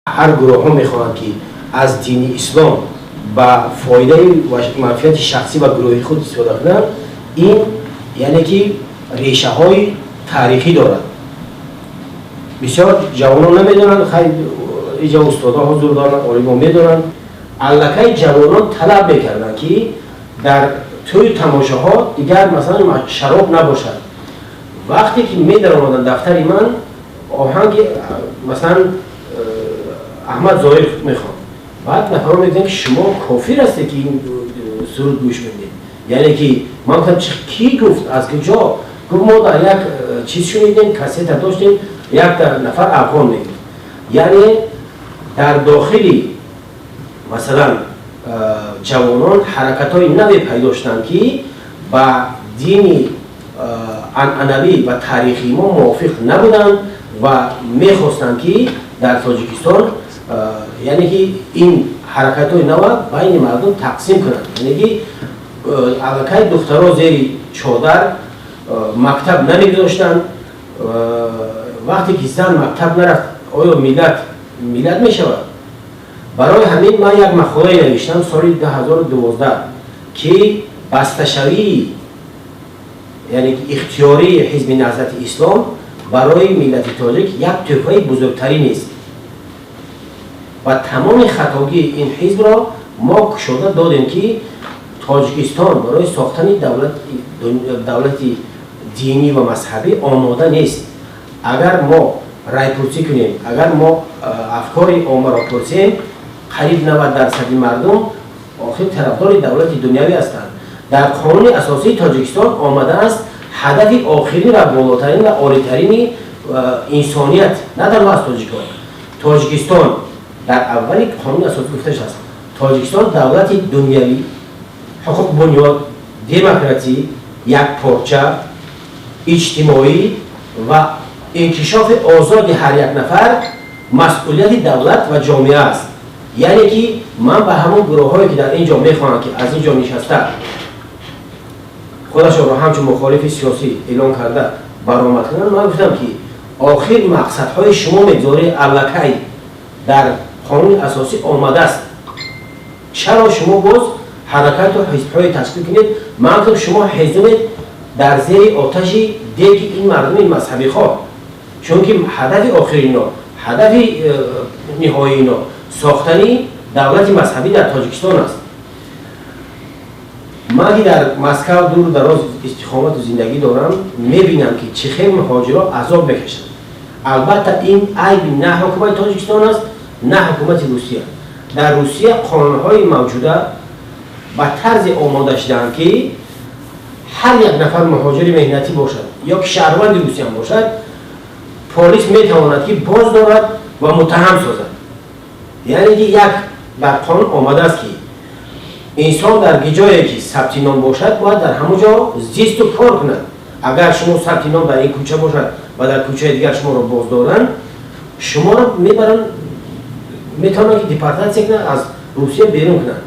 هر گروه ها میخواهند که از دین اسلام با فایده و منفعت شخصی و گروهی خود استفاده کنند، این یعنی که ریشه های تاریخی دارد. بسیار جوانان نمیدونن، خیلی اینجا استادا حضور دارن، عالمان میدونن. الکی جوانان طلب میکردن که در توی تماشاها دیگر مثلا شراب نباشد. وقتی که می در آمدن دفتر من آهنگ مثلا احمد ظاهر میخوام، بعد نفرها میگن که شما کافر هستی که این سرود گوش میدید. یعنی که من گفتم کی گفت، از کجا گفت؟ ما در یک چیز شنیدیم، کاست داشتیم، یک نفر افغان میگه. یعنی در داخلی مثلا جوانان حرکت های نوی پیدا داشتند که با دین عنعنوی و تاریخی ما موافق نبودند و میخواستند که در تاجیکستان یعنی که این حرکت های نو بین مردم تقسیم کنند. یعنی که الکی دخترها زیر چادر مکتب نمیگذاشتند. وقتی که زن مکتب نرفت آیا ملت میشود؟ برای همین من یک مقاله نوشتم سال 2012 که بسته‌شوی یعنی اختیاری حزب نهضت اسلام برای ملت تاجیک یک تحفه بزرگتری نیست و تمام خطاگی این حزب را ما کشوده دادیم که تاجیکستان برای ساختن دولت دینی و مذهبی آماده نیست. اگر ما رای پرسی کنیم، اگر ما افکار عامه را پرسیم، قریب 90% مردم آخر طرفدار دولت دنیوی هستند. در قانون اساسی تاجیکستان آمده است هدف آخرین و بالاترین و عالی‌ترین انسانیت نه در از تاجیکستان در اولی قانون اساسی گفته است تاجیکستان دولت دنیوی، حقوق بنیاد، دموکراسی، یک پارچه، اجتماعی و انکشاف آزاد هر یک نفر مسئولیت دولت و جامعه است. یعنی که من به همون گروه هایی که در اینجا میخوانم که از اینجا نشسته خودشان را همچون مخالف سیاسی اعلان کرده برآمد کنند، من گفتم که آخر مقصدهای شما مقداری الکی در قانون اساسی آمده است، چرا شما باز حرکت و حزب‌های تشکیل کنید؟ من گفتم شما حزب در زیر آتش دیگ این مردم مذهبی خواه، چون که هدف آخر اینا، هدف نهایی اینا ساختنی دولت مذهبی در تاجیکستان است. من که در مسکو دور دراز استقامت و زندگی دارم میبینم که چه خیلی مهاجرها عذاب میکشند. البته این عیب نه حکومت تاجیکستان است نه حکومت روسیه. در روسیه قانون‌های موجوده با طرز آماده شده‌اند که هر یک نفر مهاجر مهنتی باشد یا که شهروند روسیه هم باشد، پلیس میتواند که باز دارد و متهم سازد. یعنی یک در قانون آمده است که انسان در جایی که ثبت نام باشد باید در همونجا زیست و کار کند. اگر شما ثبت نام در این کوچه باشد و در کوچه دیگر شما را باز دارند، شما را میبرن میتونن که دیپارتاسیون کنند، از روسیه بیرون کنند.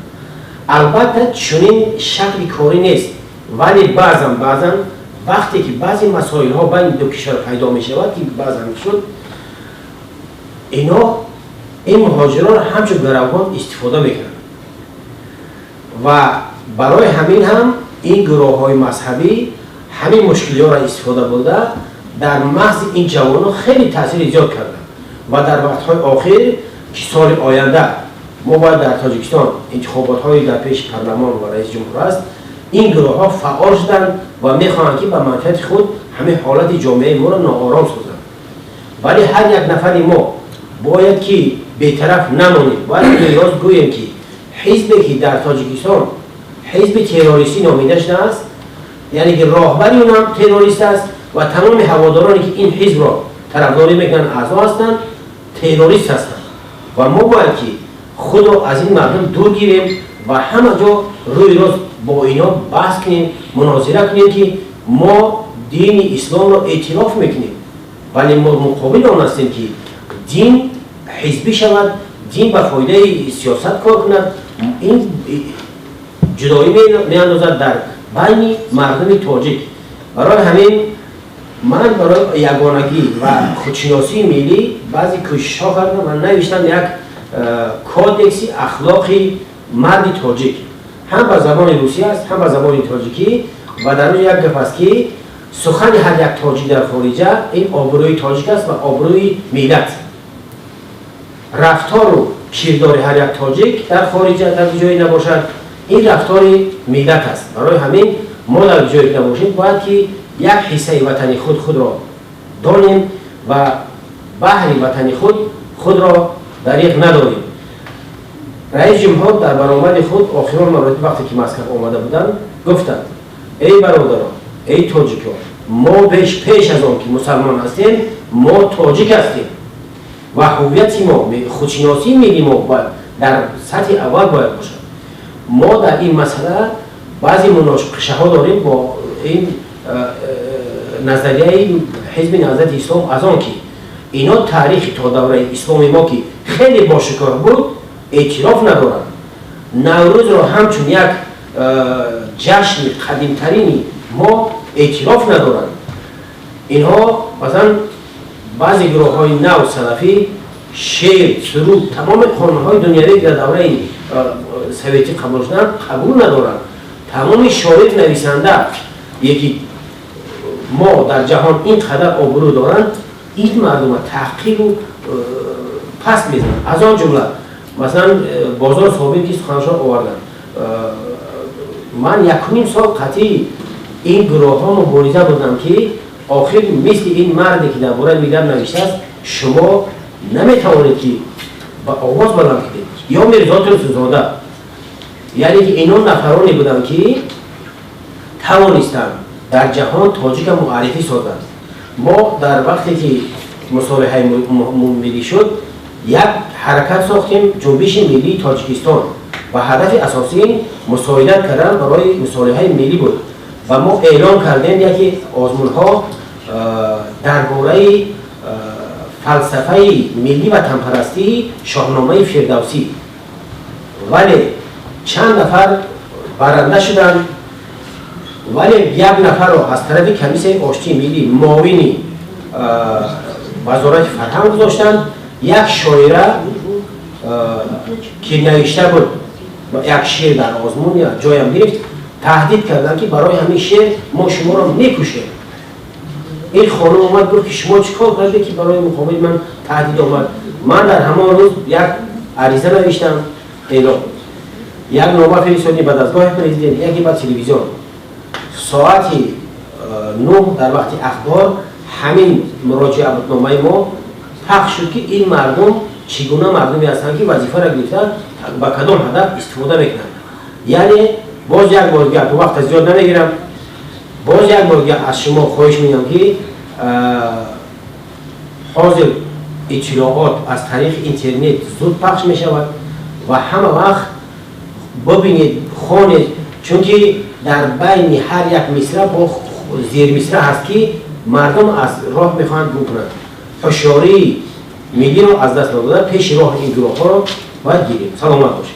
البته چنین شکل کاری نیست، ولی بعضا وقتی که بعضی مسائل ها بین دو کشور پیدا می شود که بعضا میشد اینا این مهاجران همچون گروگان استفاده میکنند و برای همین هم این گروه های مذهبی همین مشکلی ها را استفاده بوده در محض این جوانان خیلی تاثیر ایجاد کردند و در وقتهای آخر که سال آینده ما باید در تاجیکستان انتخابات های در پیش پارلمان و رئیس جمهور است، این گروه ها فعال شدند و میخواهند که به منفعت خود همه حالت جامعه ما را ناآرام سازند. ولی هر یک نفری ما باید که بی‌طرف نمانیم، باید راست گوییم که حزبی که در تاجیکستان حزب تروریستی نامیده شده است، یعنی که راهبری اون هم تروریست است و تمام هوادارانی که این حزب را طرفداری میکنن اعضا هستند تروریست هستند و ما باید که خود را از این مردم دور گیریم و همه جا روی راست با اینا بحث کنیم، مناظره کنیم که ما دین اسلام را اعتراف میکنیم، ولی ما مقابل آن هستیم که دین حزبی شود، دین به فایده سیاست کار کند. این جدایی میاندازد در بین مردم تاجیک. برای همین من برای یگانگی و خودشناسی ملی بعضی کوشش‌ها کردم و نوشتم یک کودکسی اخلاقی مرد تاجیک، هم به زبان روسی است هم به زبان تاجیکی، و در اون یک گپ است که سخن هر یک تاجیک در خارجه این آبروی تاجیک است و آبروی ملت. رفتار و کردار هر یک تاجیک در خارجه در جایی نباشد، این رفتار ملت است. برای همین ما در جایی نباشیم باید که یک حصه وطنی خود را دانیم و بحر وطنی خود را دریغ نداریم. رئیس جمهور در برآمد خود آخران مورد وقتی که مسکن آمده بودند گفتند ای برادران، ای تاجیکان، ما پیش از آن که مسلمان هستیم ما تاجیک هستیم و هویت ما خودشناسی ملی ما باید در سطح اول باید باشد. ما در این مسئله بعضی مناقشه ها داریم با این نظریه حزب نهضت اسلام از آن که اینا تاریخ تا دوره اسلامی ما که خیلی باشکار بود اعتراف ندارند. نوروز را همچون یک جشن قدیمترینی ما اعتراف ندارند. اینها مثلا بعضی گروه های نو سلفی شعر، سرود، تمام قانون‌های دنیوی در دوره سویتی قبول شدن قبول ندارند. تمام شاعر نویسنده یکی ما در جهان این قدر آبرو دارند، این مردم تحقیر و پس میزنند. از آن جمله مثلا بازار ثابت که سخنرانی آوردن، من یکمین سال قطعی این گروه ها مبارزه بودم که آخر مثل این مردی که درباره ملت نوشته است شما نمیتوانید که با آواز بلند کنید یا میرزا سوزاده، یعنی که اینا نفرانی بودن که توانستند در جهان تاجیک معرفی سازند. ما در وقتی که مصالحه ملی شد یک حرکت ساختیم، جنبش ملی تاجیکستان، و هدف اساسی مساعدت کردن برای مصالحه ملی بود و ما اعلام کردیم یکی آزمون ها درباره فلسفه ملی و تنپرستی شاهنامه فردوسی، ولی چند نفر برنده شدن، ولی یک نفر رو از طرف کمیسیون آشتی ملی معاونی وزارت فرهنگ گذاشتن. یک شاعره که نوشته بود یک شعر در آزمون یا جایم گرفت تهدید کردن که برای همین شعر ما شما را میکشیم. این خانم اومد گفت که شما چیکار کردید که برای مقابل من تهدید آمد؟ من در همان روز یک عریضه نوشتم اعلام، یک نامه فرستادیم به دستگاه پرزیدنت، یکی به تلویزیون. ساعت 9 در وقت اخبار همین مراجعتنامه ما پخش شد که این مردم چگونه مردمی هستند که وظیفه را گرفتن با کدام هدف استفاده میکنند. یعنی باز یک بار دیگر تو وقت زیاد نمیگیرم، باز یک بار دیگر از شما خواهش میکنم که حاضر اطلاعات از طریق اینترنت زود پخش میشود و همه وقت ببینید خوانید، چون که در بین هر یک مصرع با زیر مصرع هست که مردم از راه میخواهند گم کنند. هوشیاری ملی رو از دست نداده، پیش راه این گروه ها رو باید گیریم. سلامت باشید.